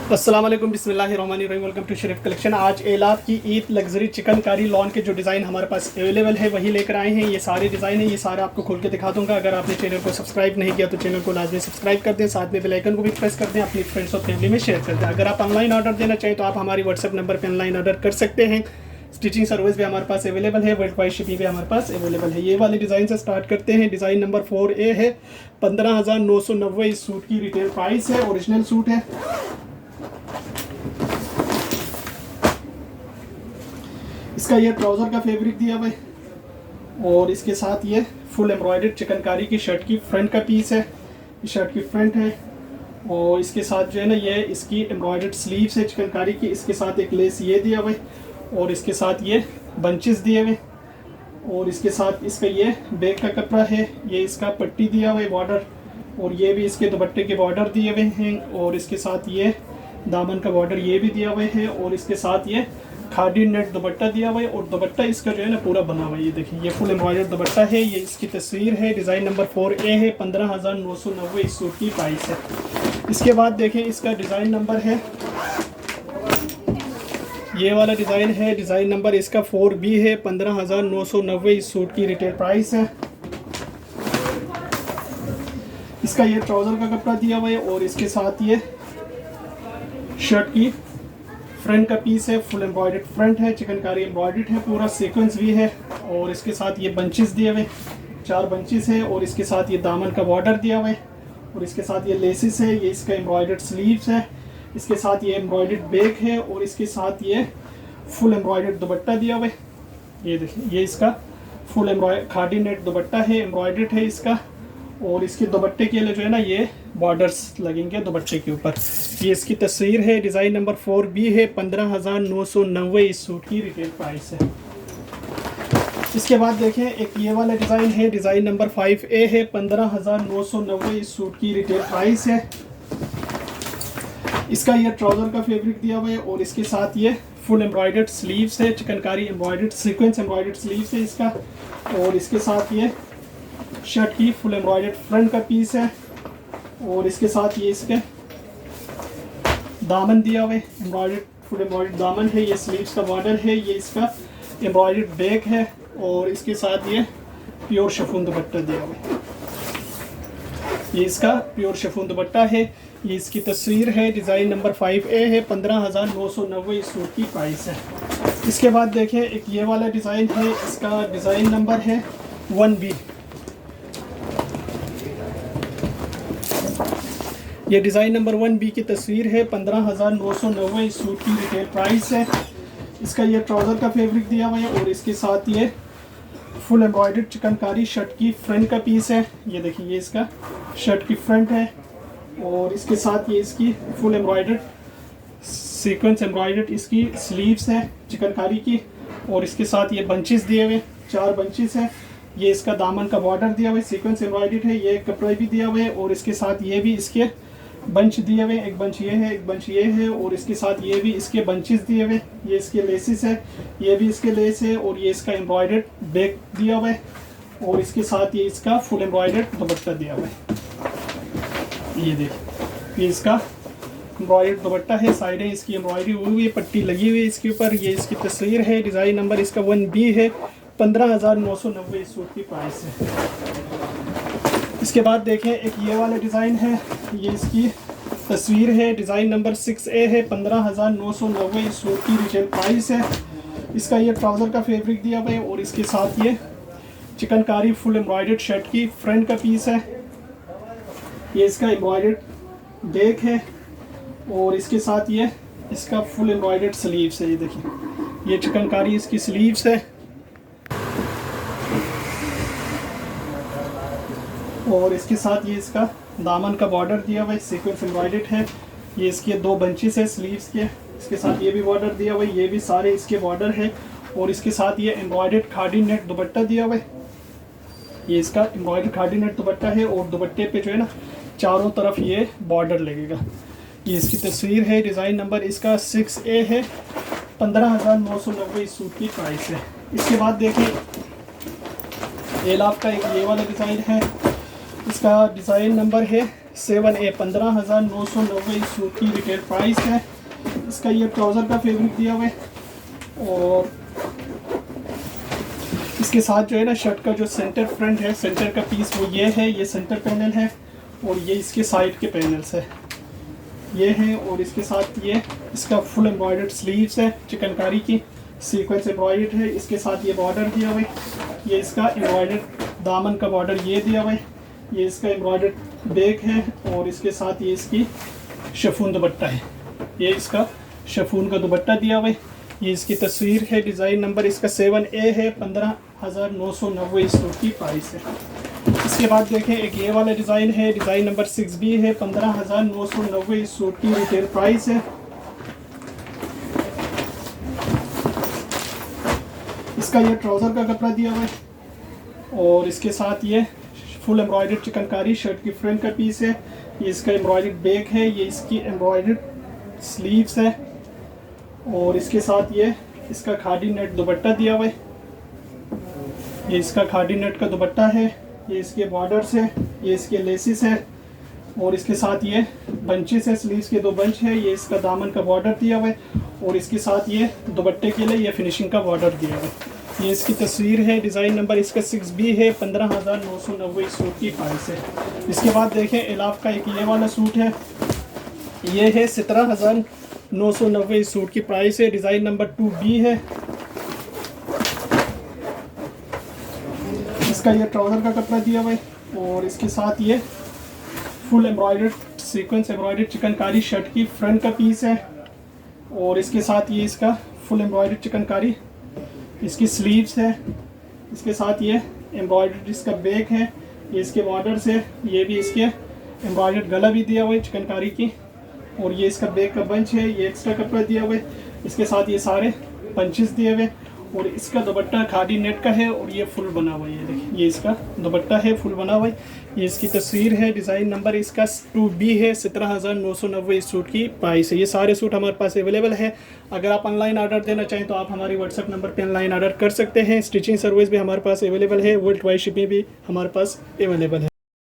अस्सलाम वालेकुम बिस्मिल्लाहिर्रहमानिर्रहीम। Welcome to Sharif collection. आज एलाफ की ईद लग्जरी चिकनकारी लॉन के जो डिज़ाइन हमारे पास अवेलेबल है वही लेकर आए हैं। ये सारे डिज़ाइन हैं, ये सारे आपको खोल के दिखा दूंगा। अगर आपने चैनल को सब्सक्राइब नहीं किया तो चैनल को लाजमी सब्सक्राइब कर दें, साथ में बेल आइकन को भी प्रेस कर दें, अपनी फ्रेंड्स और फैमिली में शेयर कर दें। अगर आप ऑनलाइन ऑर्डर देना चाहें तो आप हमारी व्हाट्सएप नंबर पर ऑनलाइन ऑर्डर कर सकते हैं। स्टिचिंग सर्विस भी हमारे पास अवेलेबल है, वर्ल्ड वाइड शिपिंग भी हमारे पास अवेलेबल है। ये वाले डिज़ाइन से स्टार्ट करते हैं। डिज़ाइन नंबर 4A है, 15,990 इस सूट की रिटेल प्राइस है। ओरिजिनल सूट है। इसका ये ट्राउज़र का फैब्रिक दिया हुआ है और इसके साथ ये फुल एम्ब्रॉयडर्ड चिकनकारी की शर्ट की फ्रंट का पीस है। ये शर्ट की फ्रंट है और इसके साथ जो है ना ये इसकी एम्ब्रॉयडर्ड स्लीव्स है चिकनकारी की। इसके साथ एक लेस ये दिया हुआ है और इसके साथ ये बंचेस दिए हुए और इसके साथ इसका ये बैक का कपड़ा है। ये इसका पट्टी दिया हुआ है बॉर्डर और ये भी इसके दुपट्टे के बॉर्डर दिए हुए हैं और इसके साथ ये दामन का बॉर्डर ये भी दिया हुआ है और इसके साथ ये खादी नेट दुपट्टा दिया हुआ है और दुपट्टा इसका जो है ना पूरा बना हुआ है। ये देखिए ये फुल एम्ब्रॉयडर्ड दुपट्टा है। ये इसकी तस्वीर है। डिज़ाइन नंबर 4A है, 15,990 इस सूट की प्राइस है। इसके बाद देखें इसका डिज़ाइन नंबर है, ये वाला डिज़ाइन है। डिज़ाइन नंबर इसका 4B है, 15,990 इस सूट की रिटेल प्राइस है। इसका ये ट्राउज़र का कपड़ा दिया हुआ है और इसके साथ ये शर्ट की फ्रंट का पीस है। फुल एम्ब्रॉयडर्ड फ्रंट है, चिकनकारी एम्ब्रॉयडर्ड है, पूरा सीक्वेंस भी है और इसके साथ ये बंचेस दिए हुए 4 बंचेस है और इसके साथ ये दामन का बॉर्डर दिया हुआ है और इसके साथ ये लेसिस है। ये इसका एम्ब्रॉयडर्ड स्लीव्स है। इसके साथ ये एम्ब्रॉयडर्ड बैक है और इसके साथ ये फुल एम्ब्रॉयडर्ड दुपट्टा दिया हुआ है। ये देखिए ये इसका फुल एम्ब्रॉयड खादी नेट दुपट्टा है, एम्ब्रॉयडर्ड है इसका और इसके दुपट्टे के लिए जो है ना ये बॉर्डर्स लगेंगे दुपट्टे के ऊपर। ये इसकी तस्वीर है। डिज़ाइन नंबर 4B है, 15,990 इस सूट की रिटेल प्राइस है। इसके बाद देखें एक ये वाला डिज़ाइन है। डिज़ाइन नंबर 5A है, 15,990 इस सूट की रिटेल प्राइस है। इसका ये ट्राउज़र का फैब्रिक दिया हुआ है और इसके साथ ये फुल एम्ब्रॉयडर्ड स्लीव्स है, chikankari embroidered sequence embroidered sleeves है इसका और इसके साथ ये शर्ट की फुल एम्ब्रॉयडर्ड फ्रंट का पीस है और इसके साथ ये इसके दामन दिया हुआ है, एम्ब्रॉयडर्ड फुल एम्ब्रॉयडर्ड दामन है। ये स्लीव्स का बॉर्डर है। ये इसका एम्ब्रॉयडर्ड बैक है और इसके साथ ये प्योर शिफॉन दुपट्टा दिया हुआ है। ये इसका प्योर शिफॉन दुपट्टा है। ये इसकी तस्वीर है। डिज़ाइन नंबर 5A है, 15,990 इस सूट की प्राइस है। इसके बाद देखें एक ये वाला डिज़ाइन है। इसका डिज़ाइन नंबर है 1B। ये डिज़ाइन नंबर 1B की तस्वीर है, 15,990 इस सूट की रिटेल प्राइस है। इसका ये ट्राउज़र का फैब्रिक दिया हुआ है और इसके साथ ये फुल एम्ब्रॉयडर्ड चिकनकारी शर्ट की फ्रंट का पीस है। ये देखिए ये इसका शर्ट की फ्रंट है और इसके साथ ये इसकी फुल एम्ब्रॉयडर्ड सीक्वेंस एम्ब्रॉयडर्ड इसकी स्लीव्स है चिकनकारी की और इसके साथ ये बंचेस दिए हुए 4 बंचेस है। ये इसका दामन का बॉर्डर दिया हुआ है, सीक्वेंस एम्ब्रॉयडर्ड है। ये कपड़ा भी दिया हुआ है और इसके साथ ये भी इसके बंच दिए हुए, एक बंच ये है, एक बंच ये है और इसके साथ ये भी इसके बंचेस दिए हुए। ये इसके लेसिस है, ये भी इसके लेस है और ये इसका एम्ब्रॉयडर्ड बैक दिया हुआ है और इसके साथ ये इसका फुल एम्ब्रॉयडर्ड दुपट्टा दिया हुआ है। ये देखिए ये इसका एम्ब्रॉयडर्ड दुपट्टा है, साइडें इसकी एम्ब्रॉयडरी हुई है, पट्टी लगी हुई है इसके ऊपर। ये इसकी तस्वीर है। डिज़ाइन नंबर इसका 1B है, 15,990 इस सूट की प्राइस है। इसके बाद देखें एक ये वाला डिज़ाइन है। ये इसकी तस्वीर है। डिज़ाइन नंबर 6A है, 15,990 इस सूट की रिटेल प्राइस है। इसका ये ट्राउज़र का फैब्रिक दिया हुआ है और इसके साथ ये चिकनकारी फुल एम्ब्रॉयडर्ड शर्ट की फ्रंट का पीस है। ये इसका एम्ब्रॉयडर्ड बैक है और इसके साथ ये इसका फुल एम्ब्रॉयडर्ड स्लीव्स है। ये देखिए ये चिकनकारी इसकी स्लीव्स है और इसके साथ ये इसका दामन का बॉर्डर दिया हुआ है, सीक्वेंस एम्ब्रॉयडर्ड है। ये इसके 2 बंचेस है स्लीव्स के। इसके साथ ये भी बॉर्डर दिया हुआ है, ये भी सारे इसके बॉर्डर है और इसके साथ ये एम्ब्रॉयडर्ड खादी नेट दुपट्टा दिया हुआ है। ये इसका एम्ब्रॉयडर्ड खादी नेट दुपट्टा है और दुपट्टे पे जो है ना चारों तरफ ये बॉर्डर लगेगा। ये इसकी तस्वीर है। डिज़ाइन नंबर इसका 6A है, 15,990 इस सूट की प्राइस है। इसके बाद देखिए एलाफ का एक ये वाला डिज़ाइन है। इसका डिज़ाइन नंबर है 7A 15,990 सूट की रिटेल प्राइस है। इसका ये ट्राउज़र का फैब्रिक दिया हुआ है और इसके साथ जो है ना शर्ट का जो सेंटर फ्रंट है, सेंटर का पीस वो ये है, ये सेंटर पैनल है और ये इसके साइड के पैनल्स है ये हैं। और इसके साथ ये इसका फुल एम्ब्रॉयडर्ड स्लीव्स है, चिकनकारी की सीक्वेंस एम्ब्रॉयडर्ड है। इसके साथ ये बॉर्डर दिया हुआ है, ये इसका एम्ब्रॉयडर्ड दामन का बॉर्डर ये दिया हुआ है, ये इसका एम्ब्रॉयडर्ड बैक है और इसके साथ ये इसकी शिफॉन दुपट्टा है, ये इसका शिफॉन का दुपट्टा दिया हुआ है। ये इसकी तस्वीर है, डिज़ाइन नंबर इसका 7A है, 15,990 इस सूट की प्राइस है। इसके बाद देखें एक ये वाला डिज़ाइन है, डिज़ाइन नंबर 6B है, 15,990 इस सूट की रिटेल प्राइस है। इसका ये ट्राउज़र का कपड़ा दिया हुआ है और इसके साथ ये फुल एम्ब्रॉयडर्ड चिकनकारी शर्ट की फ्रंट का पीस है, ये इसका एम्ब्रॉयडर्ड बैक है, ये इसकी एम्ब्रॉयडर्ड स्लीव्स है और इसके साथ ये इसका खादी नेट दुपट्टा दिया हुआ है, ये इसका खादी नेट का दुपट्टा है, ये इसके बॉर्डर्स है, ये इसके लेसिस है और इसके साथ ये बंचेस है, स्लीव्स के 2 बंच है, ये इसका दामन का बॉर्डर दिया हुआ है और इसके साथ ये दुपट्टे के लिए ये फिनिशिंग का बॉर्डर दिया हुआ है। ये इसकी तस्वीर है, डिज़ाइन नंबर इसका 6B है, 15,990 सूट की प्राइस है। इसके बाद देखें एलाफ का एक ये वाला सूट है, ये है 17,990 सूट की प्राइस है, डिज़ाइन नंबर 2B है। इसका ये ट्राउज़र का कपड़ा दिया हुआ है और इसके साथ ये full embroidered sequence embroidered chikankari shirt की फ्रंट का पीस है और इसके साथ ये इसका फुल एम्ब्रॉयडर्ड चिकनकारी इसकी स्लीव्स है। इसके साथ ये एम्ब्रॉयडर्ड इसका बैक है, ये इसके बॉर्डर से, ये भी इसके एम्ब्रॉयडर्ड गला भी दिया हुआ है चिकनकारी की और ये इसका बैक का बंच है, ये एक्स्ट्रा कपड़ा दिया हुआ है। इसके साथ ये सारे पंचेस दिए हुए और इसका दुपट्टा खादी नेट का है और ये फुल बना हुआ है, ये देखिए ये इसका दुपट्टा है फुल बना हुआ है। ये इसकी तस्वीर है, डिज़ाइन नंबर इसका 2B है, 17,990 इस सूट की प्राइस है। ये सारे सूट हमारे पास अवेलेबल है। अगर आप ऑनलाइन ऑर्डर देना चाहें तो आप हमारी व्हाट्सएप नंबर पे ऑनलाइन ऑर्डर कर सकते हैं। स्टिचिंग सर्विस भी हमारे पास अवेलेबल है, वर्ल्ड वाइड शिपिंग भी हमारे पास अवेलेबल है।